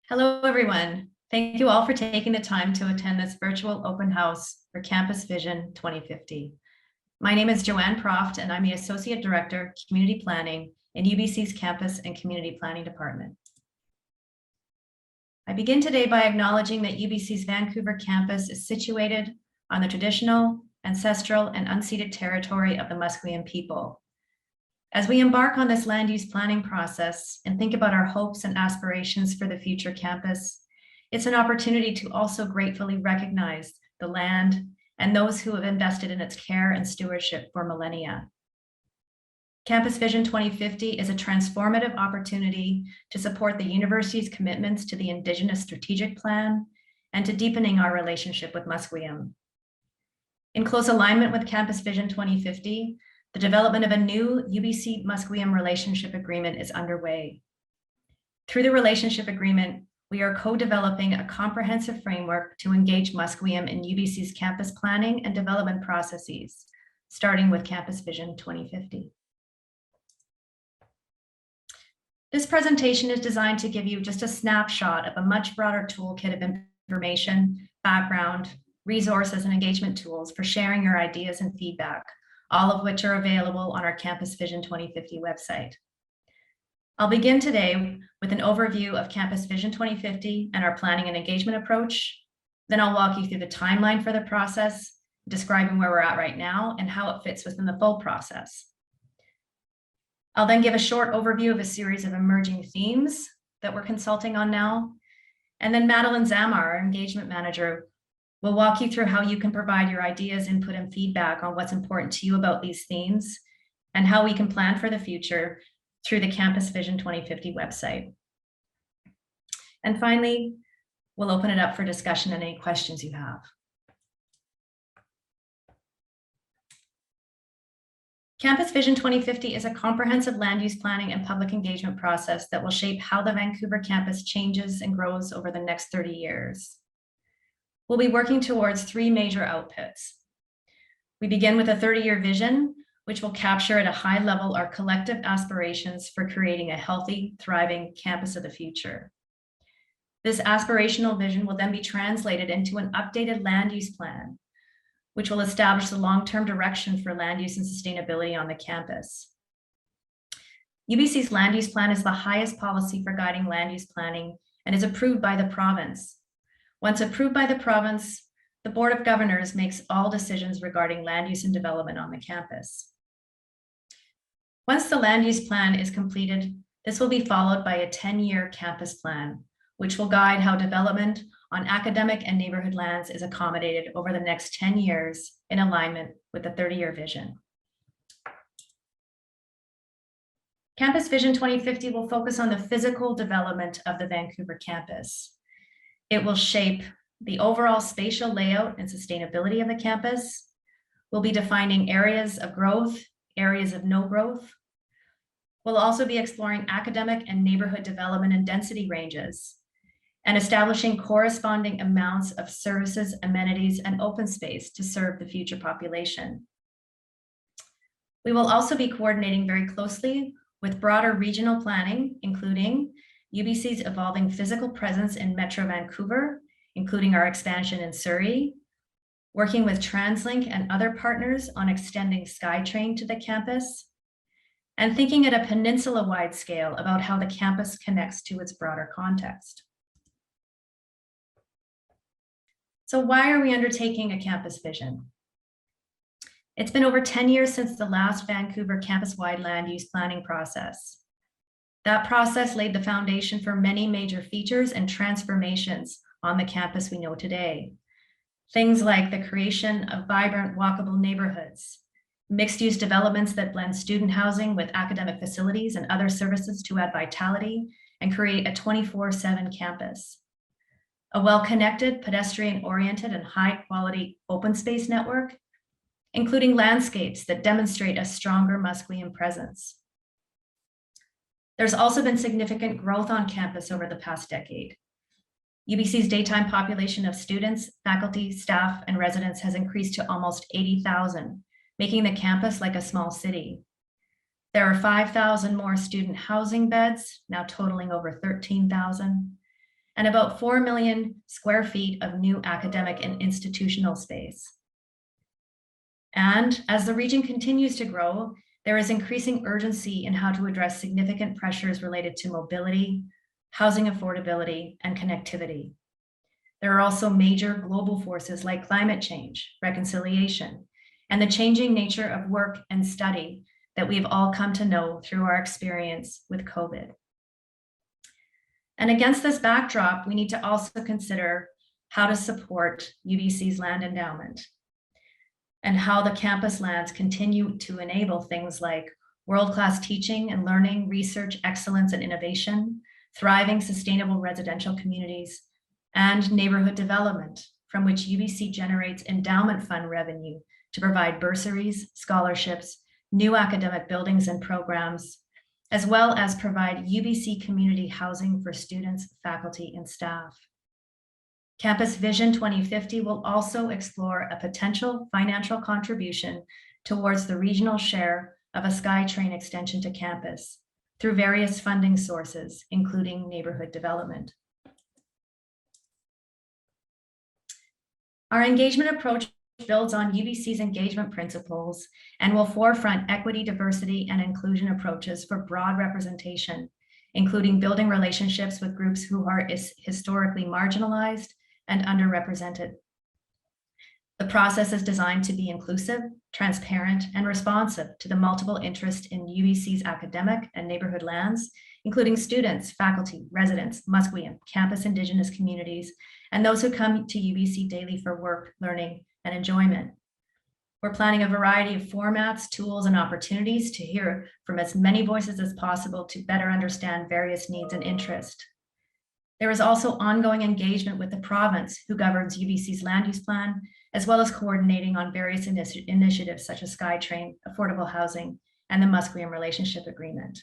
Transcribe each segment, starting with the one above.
Hello, everyone. Thank you all for taking the time to attend this virtual open house for Campus Vision 2050. My name is Joanne Proft, and I'm the Associate Director, Community Planning in UBC's Campus and Community Planning Department. I begin today by acknowledging that UBC's Vancouver campus is situated on the traditional, ancestral, and unceded territory of the Musqueam people. As we embark on this land use planning process and think about our hopes and aspirations for the future campus, it's an opportunity to also gratefully recognize the land and those who have invested in its care and stewardship for millennia. Campus Vision 2050 is a transformative opportunity to support the university's commitments to the Indigenous Strategic Plan and to deepening our relationship with Musqueam. In close alignment with Campus Vision 2050, the development of a new UBC Musqueam relationship agreement is underway. Through the relationship agreement, we are co-developing a comprehensive framework to engage Musqueam in UBC's campus planning and development processes, starting with Campus Vision 2050. This presentation is designed to give you just a snapshot of a much broader toolkit of information, background, resources, and engagement tools for sharing your ideas and feedback, all of which are available on our Campus Vision 2050 website. I'll begin today with an overview of Campus Vision 2050 and our planning and engagement approach. Then I'll walk you through the timeline for the process, describing where we're at right now and how it fits within the full process. I'll then give a short overview of a series of emerging themes that we're consulting on now. And then Madeleine Zammar, our engagement manager, will walk you through how you can provide your ideas, input, and feedback on what's important to you about these themes and how we can plan for the future through the Campus Vision 2050 website. And finally, we'll open it up for discussion and any questions you have. Campus Vision 2050 is a comprehensive land use planning and public engagement process that will shape how the Vancouver campus changes and grows over the next 30 years. We'll be working towards three major outputs. We begin with a 30-year vision, which will capture at a high level our collective aspirations for creating a healthy, thriving campus of the future. This aspirational vision will then be translated into an updated land use plan, which will establish the long-term direction for land use and sustainability on the campus. UBC's land use plan is the highest policy for guiding land use planning and is approved by the province. Once approved by the province, the Board of Governors makes all decisions regarding land use and development on the campus. Once the land use plan is completed, this will be followed by a 10-year campus plan, which will guide how development on academic and neighborhood lands is accommodated over the next 10 years in alignment with the 30-year vision. Campus Vision 2050 will focus on the physical development of the Vancouver campus. It will shape the overall spatial layout and sustainability of the campus. We'll be defining areas of growth, areas of no growth. We'll also be exploring academic and neighborhood development and density ranges and establishing corresponding amounts of services, amenities, and open space to serve the future population. We will also be coordinating very closely with broader regional planning, including UBC's evolving physical presence in Metro Vancouver, including our expansion in Surrey, working with TransLink and other partners on extending SkyTrain to the campus, and thinking at a peninsula-wide scale about how the campus connects to its broader context. So why are we undertaking a campus vision? It's been over 10 years since the last Vancouver campus-wide land use planning process. That process laid the foundation for many major features and transformations on the campus we know today. Things like the creation of vibrant, walkable neighborhoods, mixed-use developments that blend student housing with academic facilities and other services to add vitality and create a 24/7 campus. A well-connected, pedestrian-oriented, and high-quality open space network, including landscapes that demonstrate a stronger Musqueam presence. There's also been significant growth on campus over the past decade. UBC's daytime population of students, faculty, staff, and residents has increased to almost 80,000, making the campus like a small city. There are 5,000 more student housing beds, now totaling over 13,000. and about 4 million square feet of new academic and institutional space. And as the region continues to grow, there is increasing urgency in how to address significant pressures related to mobility, housing affordability, and connectivity. There are also major global forces like climate change, reconciliation, and the changing nature of work and study that we've all come to know through our experience with COVID. And against this backdrop, we need to also consider how to support UBC's land endowment and how the campus lands continue to enable things like world-class teaching and learning, research, excellence, and innovation, thriving sustainable residential communities, and neighborhood development, from which UBC generates endowment fund revenue to provide bursaries, scholarships, new academic buildings and programs, as well as provide UBC community housing for students, faculty, and staff. Campus Vision 2050 will also explore a potential financial contribution towards the regional share of a SkyTrain extension to campus through various funding sources, including neighborhood development. Our engagement approach builds on UBC's engagement principles and will forefront equity, diversity, and inclusion approaches for broad representation, including building relationships with groups who are historically marginalized and underrepresented. The process is designed to be inclusive, transparent, and responsive to the multiple interest in UBC's academic and neighborhood lands, including students, faculty, residents, Musqueam, campus Indigenous communities, and those who come to UBC daily for work, learning, and enjoyment. We're planning a variety of formats, tools, and opportunities to hear from as many voices as possible to better understand various needs and interests. There is also ongoing engagement with the province, who governs UBC's land use plan, as well as coordinating on various initiatives such as SkyTrain, affordable housing, and the Musqueam Relationship Agreement.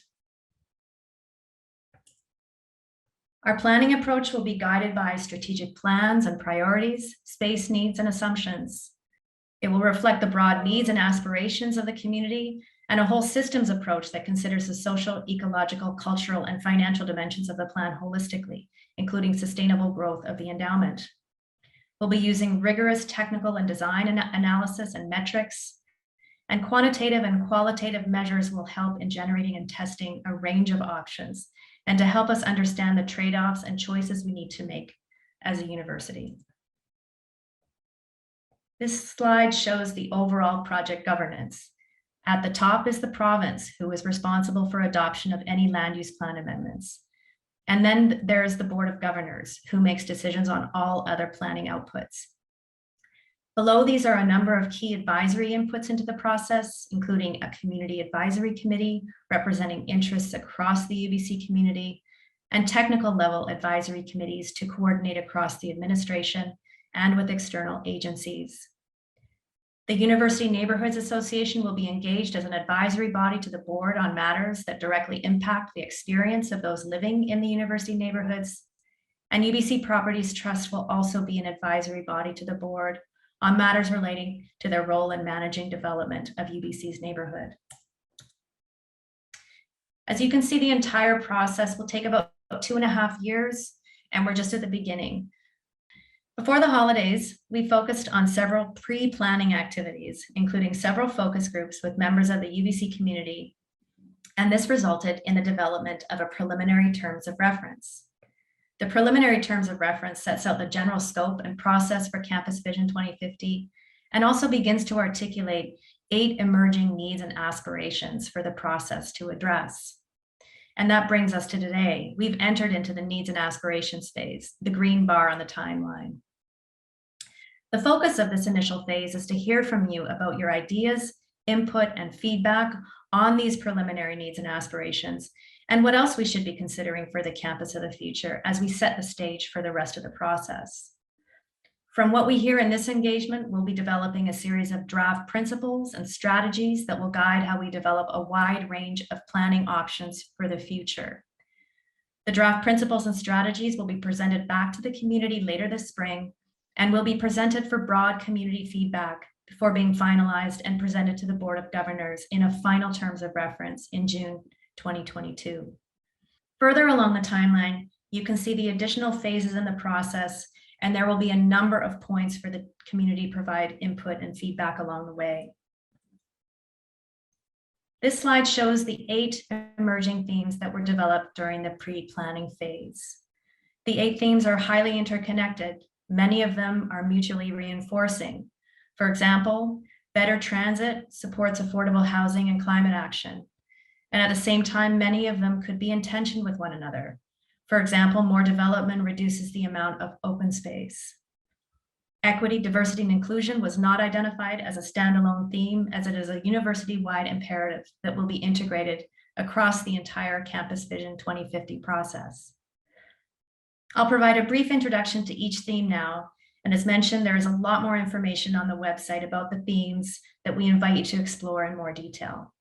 Our planning approach will be guided by strategic plans and priorities, space needs and assumptions. It will reflect the broad needs and aspirations of the community and a whole systems approach that considers the social, ecological, cultural, and financial dimensions of the plan holistically, including sustainable growth of the endowment. We'll be using rigorous technical and design analysis and metrics, and quantitative and qualitative measures will help in generating and testing a range of options and to help us understand the trade-offs and choices we need to make as a university. This slide shows the overall project governance. At the top is the province, who is responsible for adoption of any land use plan amendments. And then there is the Board of Governors, who makes decisions on all other planning outputs. Below these are a number of key advisory inputs into the process, including a community advisory committee representing interests across the UBC community, and technical level advisory committees to coordinate across the administration and with external agencies. The University Neighborhoods Association will be engaged as an advisory body to the board on matters that directly impact the experience of those living in the university neighborhoods. And UBC Properties Trust will also be an advisory body to the board on matters relating to their role in managing development of UBC's neighborhood. As you can see, the entire process will take about 2.5 years, and we're just at the beginning. Before the holidays, we focused on several pre-planning activities, including several focus groups with members of the UBC community, and this resulted in the development of a preliminary terms of reference. The preliminary terms of reference sets out the general scope and process for Campus Vision 2050, and also begins to articulate 8 emerging needs and aspirations for the process to address. And that brings us to today. We've entered into the needs and aspirations phase, the green bar on the timeline. The focus of this initial phase is to hear from you about your ideas, input, and feedback on these preliminary needs and aspirations, and what else we should be considering for the campus of the future as we set the stage for the rest of the process. From what we hear in this engagement, we'll be developing a series of draft principles and strategies that will guide how we develop a wide range of planning options for the future. The draft principles and strategies will be presented back to the community later this spring and will be presented for broad community feedback before being finalized and presented to the Board of Governors in a final terms of reference in June 2022. Further along the timeline, You can see the additional phases in the process, and there will be a number of points for the community to provide input and feedback along the way. This slide shows the 8 emerging themes that were developed during the pre-planning phase. The 8 themes are highly interconnected. Many of them are mutually reinforcing. For example, better transit supports affordable housing and climate action. And at the same time, many of them could be in tension with one another. For example, more development reduces the amount of open space. Equity, diversity, and inclusion was not identified as a standalone theme, as it is a university-wide imperative that will be integrated across the entire Campus Vision 2050 process. I'll provide a brief introduction to each theme now, and as mentioned, there is a lot more information on the website about the themes that we invite you to explore in more detail.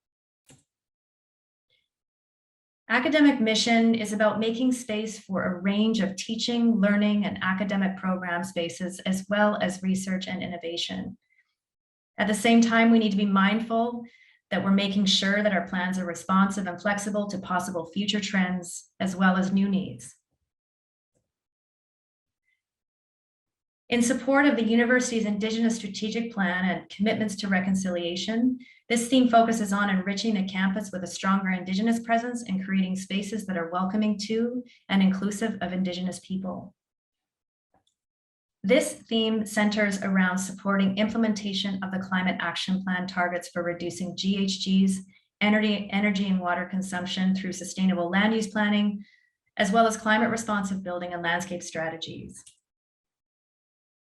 Academic mission is about making space for a range of teaching, learning, and academic program spaces, as well as research and innovation. At the same time, we need to be mindful that we're making sure that our plans are responsive and flexible to possible future trends, as well as new needs. In support of the university's Indigenous Strategic Plan and commitments to reconciliation, this theme focuses on enriching the campus with a stronger Indigenous presence and creating spaces that are welcoming to and inclusive of Indigenous people. This theme centers around supporting implementation of the Climate Action Plan targets for reducing GHGs, energy and water consumption through sustainable land use planning, as well as climate responsive building and landscape strategies.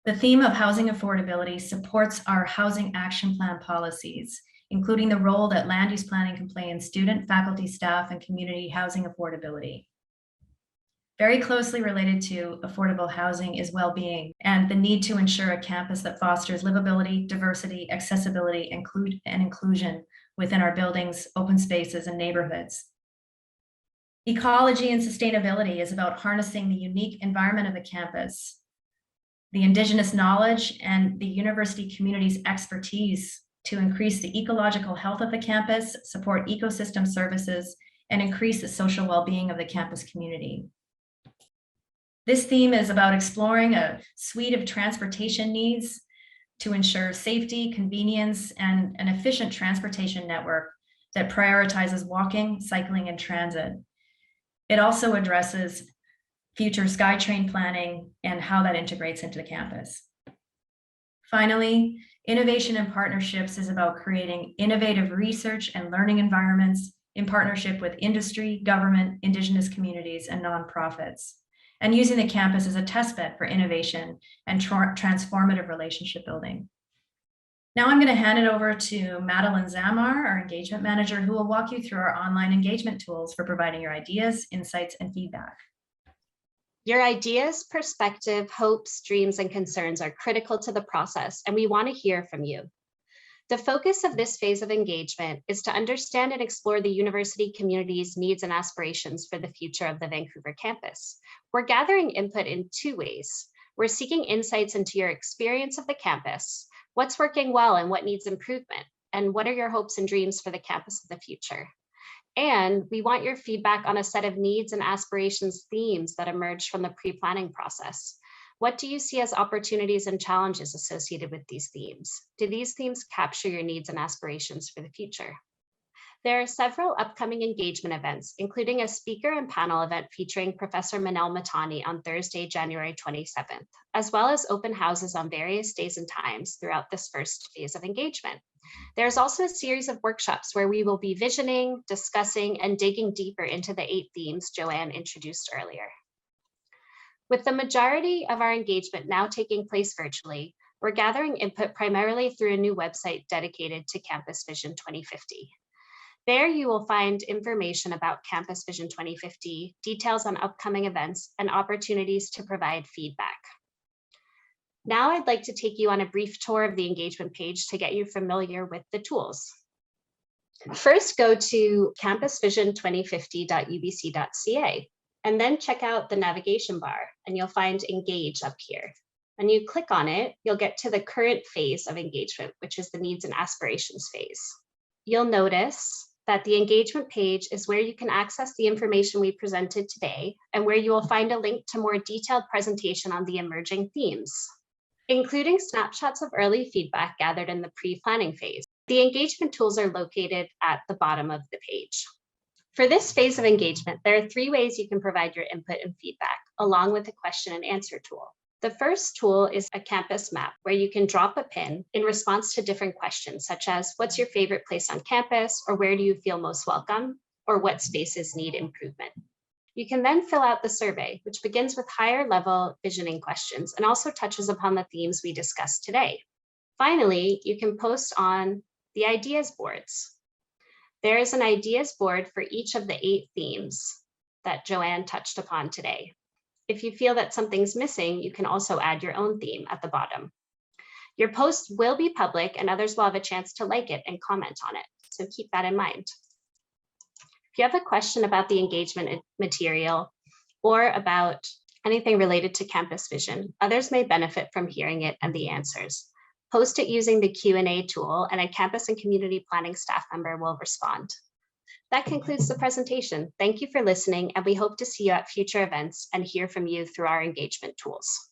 The theme of housing affordability supports our housing action plan policies, including the role that land use planning can play in student, faculty, staff, and community housing affordability. Very closely related to affordable housing is well-being and the need to ensure a campus that fosters livability, diversity, accessibility, and inclusion within our buildings, open spaces, and neighborhoods. Ecology and sustainability is about harnessing the unique environment of the campus, the Indigenous knowledge, and the university community's expertise to increase the ecological health of the campus, support ecosystem services, and increase the social well-being of the campus community. This theme is about exploring a suite of transportation needs to ensure safety, convenience, and an efficient transportation network that prioritizes walking, cycling, and transit. It also addresses future SkyTrain planning and how that integrates into the campus. Finally, innovation and partnerships is about creating innovative research and learning environments in partnership with industry, government, Indigenous communities, and nonprofits, and using the campus as a testbed for innovation and transformative relationship building. Now I'm going to hand it over to Madeleine Zammar, our engagement manager, who will walk you through our online engagement tools for providing your ideas, insights, and feedback. Your ideas, perspective, hopes, dreams, and concerns are critical to the process, and we want to hear from you. The focus of this phase of engagement is to understand and explore the university community's needs and aspirations for the future of the Vancouver campus. We're gathering input in 2 ways. We're seeking insights into your experience of the campus, what's working well and what needs improvement, and what are your hopes and dreams for the campus of the future. And we want your feedback on a set of needs and aspirations themes that emerged from the pre-planning process. What do you see as opportunities and challenges associated with these themes? Do these themes capture your needs and aspirations for the future? There are several upcoming engagement events, including a speaker and panel event featuring Professor Manel Matani on Thursday, January 27th, as well as open houses on various days and times throughout this first phase of engagement. There's also a series of workshops where we will be visioning, discussing, and digging deeper into the 8 themes Joanne introduced earlier. With the majority of our engagement now taking place virtually, we're gathering input primarily through a new website dedicated to Campus Vision 2050. There you will find information about Campus Vision 2050, details on upcoming events, and opportunities to provide feedback. Now I'd like to take you on a brief tour of the engagement page to get you familiar with the tools. First, go to campusvision2050.ubc.ca and then check out the navigation bar and you'll find Engage up here. When you click on it, you'll get to the current phase of engagement, which is the needs and aspirations phase. You'll notice that the engagement page is where you can access the information we presented today and where you will find a link to more detailed presentation on the emerging themes, including snapshots of early feedback gathered in the pre-planning phase. The engagement tools are located at the bottom of the page. For this phase of engagement, there are 3 ways you can provide your input and feedback, along with a question and answer tool. The first tool is a campus map, where you can drop a pin in response to different questions, such as what's your favorite place on campus, or where do you feel most welcome, or what spaces need improvement. You can then fill out the survey, which begins with higher level visioning questions and also touches upon the themes we discussed today. Finally, you can post on the ideas boards. There is an ideas board for each of the 8 themes that Joanne touched upon today. If you feel that something's missing, you can also add your own theme at the bottom. Your post will be public and others will have a chance to like it and comment on it, so keep that in mind. If you have a question about the engagement material or about anything related to campus vision, others may benefit from hearing it and the answers. Post it using the Q&A tool and a campus and community planning staff member will respond. That concludes the presentation. Thank you for listening, and we hope to see you at future events and hear from you through our engagement tools.